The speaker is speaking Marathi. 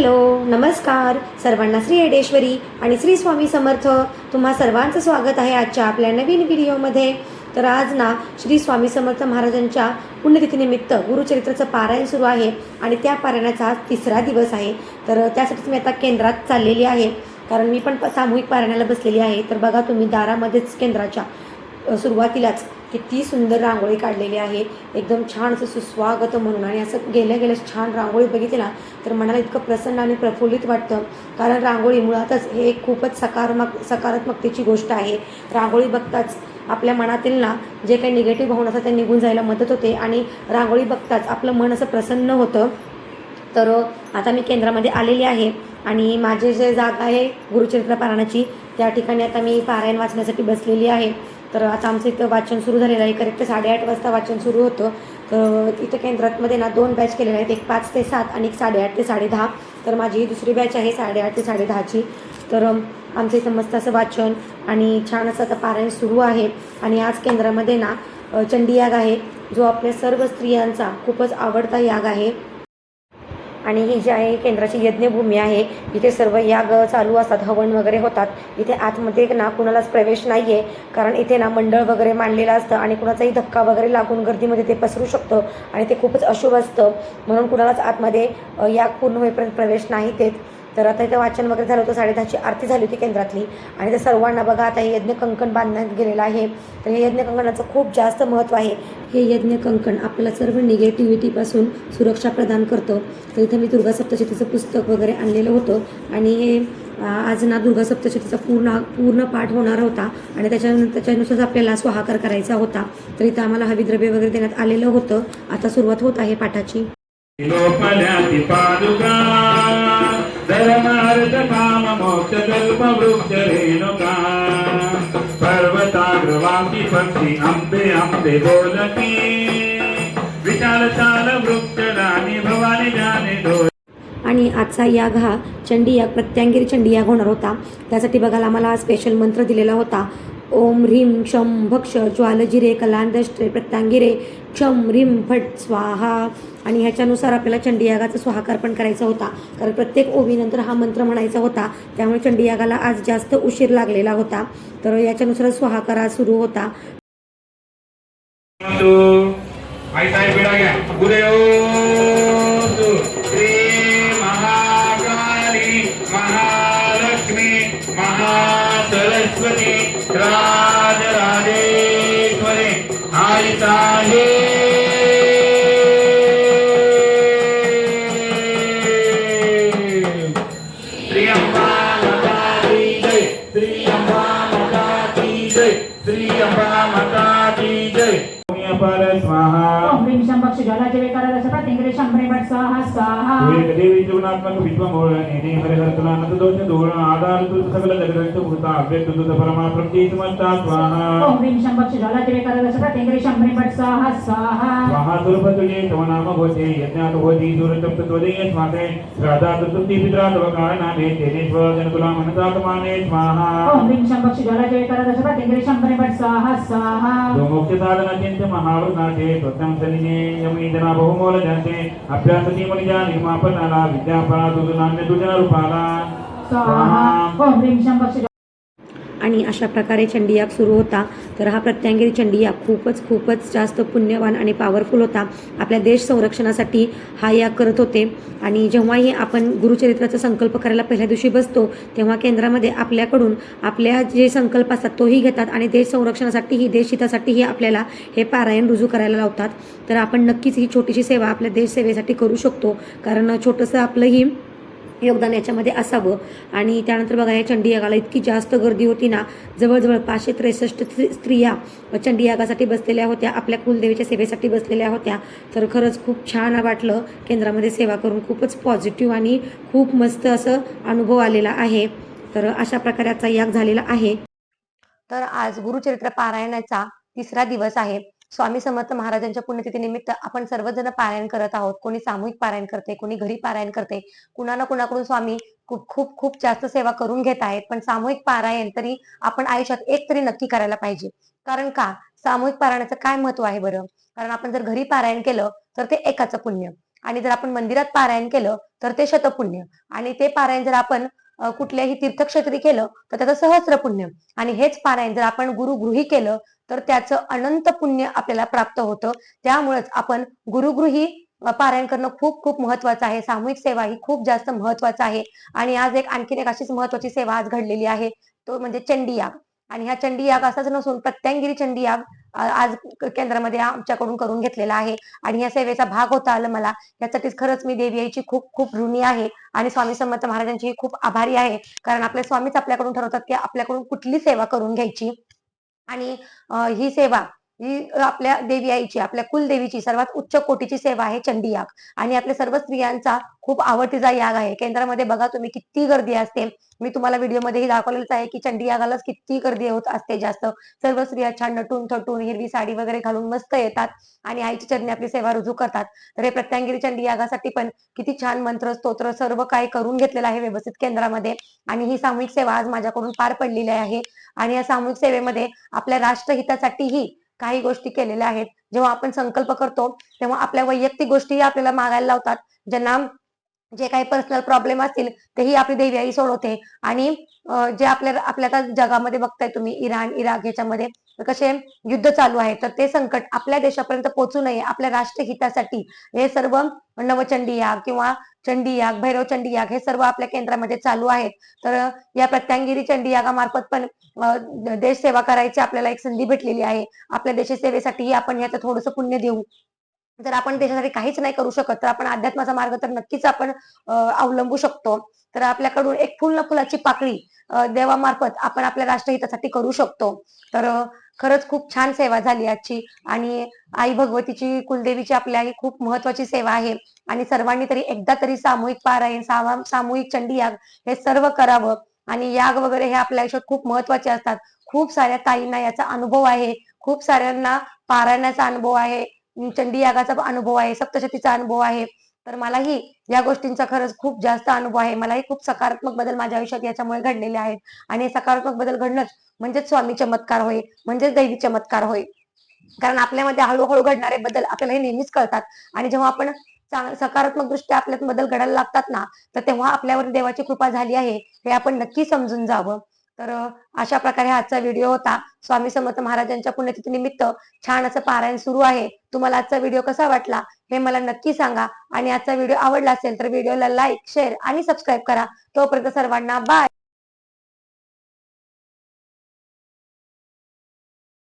हॅलो, नमस्कार सर्वांना. श्री येडेश्वरी आणि श्री स्वामी समर्थ. तुम्हा सर्वांचं स्वागत आहे आजच्या आपल्या नवीन व्हिडिओमध्ये. तर आज ना श्री स्वामी समर्थ महाराजांच्या पुण्यतिथीनिमित्त गुरुचरित्राचं पारायण सुरू आहे आणि त्या पारायणाचा आज तिसरा दिवस आहे. तर त्यासाठीच मी आता केंद्रात चाललेली आहे, कारण मी पण सामूहिक पारायणाला बसलेली आहे. तर बघा तुम्ही, दारामध्येच केंद्राच्या सुरुवातीलाच किती सुंदर रांगोळी काढलेली आहे, एकदम छान असं सुस्वागत म्हणून. आणि असं गेल्या छान रांगोळी बघितली ना तर मनाला इतकं प्रसन्न आणि प्रफुल्लित वाटतं, कारण रांगोळी मुळातच हे एक खूपच सकारात्मकतेची गोष्ट आहे. रांगोळी बघताच आपल्या मनातील ना जे काही निगेटिव्ह भावना असतात ते निघून जायला मदत होते आणि रांगोळी बघताच आपलं मन असं प्रसन्न होतं. तर आता मी केंद्रामध्ये आलेली आहे आणि माझे जे जागा आहे गुरुचरित्र पारायणाची, त्या ठिकाणी आता मी पारायण वाचण्यासाठी बसलेली आहे. तर आता आमचं इथं वाचन सुरू झालेलं आहे. करेक्ट 8:30 वाजता वाचन सुरू होतं. तर इथं केंद्रामध्ये ना 2 बॅच केलेल्या आहेत, एक 5 ते 7 आणि एक 8:30 ते 10:30. तर माझी ही दुसरी बॅच आहे 8:30 ते 10:30ची. तर आमचं इथं मस्त असं वाचन आणि छान असं आता पारायण सुरू आहे. आणि आज केंद्रामध्ये ना चंडी याग आहे, जो आपल्या सर्व स्त्रियांचा खूपच आवडता याग आहे. आणि ही जी आहे केंद्राची यज्ञभूमी आहे, इथे सर्व याग चालू असतात, हवन वगैरे होतात. इथे आतमध्ये ना कुणालाच प्रवेश नाही आहे, कारण इथे ना मंडळ वगैरे मांडलेलं असतं आणि कुणाचाही धक्का वगैरे लागून गर्दीमध्ये ते पसरू शकतं आणि ते खूपच अशुभ असतं. म्हणून कुणालाच आतमध्ये याग पूर्ण होईपर्यंत प्रवेश नाही देत. तर आता इथं वाचन वगैरे झालं होतं, 10:30ची आरती झाली होती केंद्रातली. आणि त्या सर्वांना बघा आता हे यज्ञ कंकण बांधण्यात गेलेलं आहे. तर हे यज्ञ कंकणाचं खूप जास्त महत्त्व आहे. हे यज्ञ कंकण आपल्याला सर्व निगेटिव्हिटीपासून सुरक्षा प्रदान करतं. तर इथं मी दुर्गा सप्तशतीचं पुस्तक वगैरे आणलेलं होतं आणि हे आज ना दुर्गा सप्तशतीचा पूर्ण पाठ होणार होता आणि त्याच्यानुसार आपल्याला स्वाहाकार करायचा होता. तर इथं आम्हाला हविद्रव्य वगैरे देण्यात आलेलं होतं. आता सुरुवात होत आहे पाठाची. धर्मार्थ काम मोक्ष कल्प वृक्ष रेणुका पर्वताग्रवासी पक्षी आंबे आंबे बोलती विशाल चाल वृक्ष राणी भवानी जाने डोळ. आणि आजचा याग हा चंडी याग, प्रत्यांगिरी चंडी याग होणार होता. त्यासाठी बघायला आम्हाला स्पेशल मंत्र दिलेला होता. ओम ह्रीं क्षम भक्ष ज्वालजिरे कलांदष्ट्रे प्रत्यांगिरे क्षम ह्रीं फट स्वाहा. आणि ह्याच्यानुसार आपल्याला चंडी यागाचा स्वाहाकार पण करायचा होता, कारण प्रत्येक ओवीनंतर हा मंत्र म्हणायचा होता. त्यामुळे चंडी यागाला आज जास्त उशीर लागलेला होता. तर याच्यानुसार स्वाहाकार आज सुरू होता. महालक्ष्मी महासरस्वती राजराजेश्वरी आई साहे श्री अंबा माता की जय, श्री अंबा माता की जय, श्री अंबा माता की जय. पर स्वाहा. ओम ह्रीं शंभक्ष ज्वालाजिरे करदश प्रत्यंगिरे शंभरे भट स्वाहा स्वाहा. देवी जीवनात्मक विश्वमूळ नेने हरिहरतुला नत दोष दूर आधार तुझ सकल जगदंत भूता अव्यक्त तुझ परमा प्रकृती समस्ता स्वाहा. ओम ह्रीं शंभक्ष ज्वालाजिरे करदश प्रत्यंगिरे शंभरे भट स्वाहा स्वाहा. स्वाहा स्वरूप तुझे तव नाम होते यज्ञात होती दूरतप्त त्वदीय स्वाते श्राद्धा तुष्टी पित्रा तव कारणाने तेनेश्वर जनकुला मनसात्माने स्वाहा. ओम ह्रीं शंभक्ष ज्वालाजिरे करदश प्रत्यंगिरे शंभरे भट स्वाहा स्वाहा. जो मोक्ष साधन अत्यंत महावृताचे स्वतम सलिने यमीजना बहुमोल जानते अभ्यासती मनिजा निर्मापनाला विद्यापरा तुझनान्य तुझ्या रूपाला स्वाहा. ओम ह्रीं शंभक्ष. आणि अशा प्रकारे चंडी याग सुरू होता. तर हा प्रत्यांगिरी चंडी याग खूपच जास्त पुण्यवान आणि पॉवरफुल होता. आपल्या देश संरक्षणासाठी हा याग करत होते. आणि जेव्हाही आपण गुरुचरित्राचा संकल्प करायला पहिल्या दिवशी बसतो, तेव्हा केंद्रामध्ये आपल्याकडून आपल्या जे संकल्प असतात तोही घेतात आणि देश संरक्षणासाठीही देशहितासाठीही आपल्याला हे पारायण रुजू करायला लावतात. तर आपण नक्कीच ही छोटीशी सेवा आपल्या देश सेवेसाठी करू शकतो, कारण छोटंसं आपलंही योगदान याच्यामध्ये असावं. आणि त्यानंतर बघा, या चंडी यागाला इतकी जास्त गर्दी होती ना, जवळजवळ 563 स्त्रिया चंडी यागासाठी बसलेल्या होत्या, आपल्या कुलदेवीच्या सेवेसाठी बसलेल्या होत्या. तर खरंच खूप छान वाटलं केंद्रामध्ये सेवा करून. खूपच पॉझिटिव्ह आणि खूप मस्त असं अनुभव आलेला आहे. तर अशा प्रकारे आजचा याग झालेला आहे. तर आज गुरुचरित्र पारायणाचा तिसरा दिवस आहे. स्वामी समर्थ महाराजांच्या पुण्यतिथीनिमित्त आपण सर्वजण पारायण करत आहोत. कोणी सामूहिक पारायण करते, कोणी घरी पारायण करते. कुणा कुणाकडून स्वामी खूप खूप खूप जास्त सेवा करून घेत आहेत. पण सामूहिक पारायण तरी आपण आयुष्यात एक तरी नक्की करायला पाहिजे. कारण का सामूहिक पारायणाचं काय महत्व आहे बरं? कारण आपण जर घरी पारायण केलं तर ते एकाचं पुण्य आणि जर आपण मंदिरात पारायण केलं तर ते शतपुण्य, आणि ते पारायण जर आपण कुठल्याही तीर्थक्षेत्री केलं तर त्याचं सहस्र पुण्य, आणि हेच पारायण जर आपण गुरुगृही केलं तर त्याचं अनंत पुण्य आपल्याला प्राप्त होतं. त्यामुळेच आपण गुरुगृही पारायण करणं खूप खूप महत्वाचं आहे. सामूहिक सेवा ही खूप जास्त महत्वाचं आहे. आणि आज आणखीन एक अशीच महत्वाची सेवा आज घडलेली आहे, तो म्हणजे चंडी याग. आणि हा चंडी याग असाच नसून प्रत्यांगिरी चंडी याग आज केंद्रामध्ये आमच्याकडून करून घेतलेला आहे. आणि या सेवेचा भाग होता आलं मला, यासाठीच खरंच मी देवी आईची खूप खूप ऋणी आहे आणि स्वामी समर्थ महाराजांची खूप आभारी आहे. कारण आपले स्वामीच आपल्याकडून ठरवतात की आपल्याकडून कुठली सेवा करून घ्यायची. आणि ही सेवा ही आपल्या देवी आईची, आपल्या कुलदेवीची सर्वात उच्च कोटीची सेवा आहे चंडी याग. आणि आपल्या सर्व स्त्रियांचा खूप आवडतीचा याग आहे. केंद्रामध्ये बघा तुम्ही किती गर्दी असते. मी तुम्हाला व्हिडिओमध्येही दाखवलेलंच आहे की चंडी यागालाच किती गर्दी होत असते जास्त. सर्व स्त्रिया छान नटून थटून हिरवी साडी वगैरे घालून मस्त येतात आणि आईची चरणी आपली सेवा रुजू करतात. तर हे प्रत्यांगिरी चंडी यागासाठी पण किती छान मंत्र स्तोत्र सर्व काही करून घेतलेलं आहे व्यवस्थित केंद्रामध्ये. आणि ही सामूहिक सेवा आज माझ्याकडून पार पडलेली आहे. आणि या सामूहिक सेवेमध्ये आपल्या राष्ट्रहितासाठीही काही गोष्टी केलेल्या आहेत. जेव्हा आपण संकल्प करतो तेव्हा आपल्या वैयक्तिक गोष्टी आपल्याला मागायला लावतात. ज्यांना जे काही पर्सनल प्रॉब्लेम असतील तेही आपली देवी आई सोडवते. आणि जे आपल्या आता जगामध्ये बघताय तुम्ही, इराण इराक ह्याच्यामध्ये कसे युद्ध चालू आहे, तर ते संकट आपल्या देशापर्यंत पोहोचू नये आपल्या राष्ट्रहितासाठी हे सर्व नवचंडी याग किंवा चंडी याग, भैरव चंडी याग हे सर्व आपल्या केंद्रामध्ये चालू आहेत. तर या प्रत्यांगिरी चंडी यागामार्फत पण देश सेवा करायची आपल्याला एक संधी भेटलेली आहे. आपल्या देश सेवेसाठीही आपण याचं थोडंसं पुण्य देऊ. जर आपण देशासाठी काहीच नाही करू शकत तर आपण अध्यात्माचा मार्ग तर नक्कीच आपण अवलंबू शकतो. तर आपल्याकडून एक फुल न फुलाची पाकळी देवामार्फत आपण आपल्या राष्ट्रहितासाठी करू शकतो. तर खरंच खूप छान सेवा झाली आजची. आणि आई भगवतीची, कुलदेवीची आपल्या ही खूप महत्वाची सेवा आहे. आणि सर्वांनी तरी एकदा तरी सामूहिक पारायण, सामूहिक चंडी याग हे सर्व करावं. आणि याग वगैरे हे आपल्या आयुष्यात खूप महत्वाचे असतात. खूप साऱ्या ताईंना याचा अनुभव आहे, खूप साऱ्यांना पारायणाचा अनुभव आहे, चंडी यागाचा अनुभव आहे, सप्तशतीचा अनुभव आहे. तर मलाही या गोष्टींचा खरंच खूप जास्त अनुभव आहे. मलाही खूप सकारात्मक बदल माझ्या आयुष्यात याच्यामुळे घडलेले आहेत. आणि हे सकारात्मक बदल घडणंच म्हणजेच स्वामी चमत्कार होय, म्हणजेच दैवी चमत्कार होय. कारण आपल्यामध्ये हळूहळू घडणारे बदल आपल्याला हे नेहमीच कळतात. आणि जेव्हा आपण सकारात्मक दृष्ट्या आपल्यात बदल घडायला लागतात ना, तर तेव्हा आपल्यावर देवाची कृपा झाली आहे हे आपण नक्की समजून जावं. तर अशा प्रकारे आजचा व्हिडिओ होता. स्वामी समर्थ महाराजांच्या पुण्यतिथी निमित्त छान असं पारायण सुरू आहे. तुम्हाला आजचा व्हिडिओ कसा वाटला हे मला नक्की सांगा. आणि आजचा व्हिडिओ आवडला असेल तर व्हिडिओला लाईक, शेअर आणि सबस्क्राईब करा. तोपर्यंत सर्वांना बाय.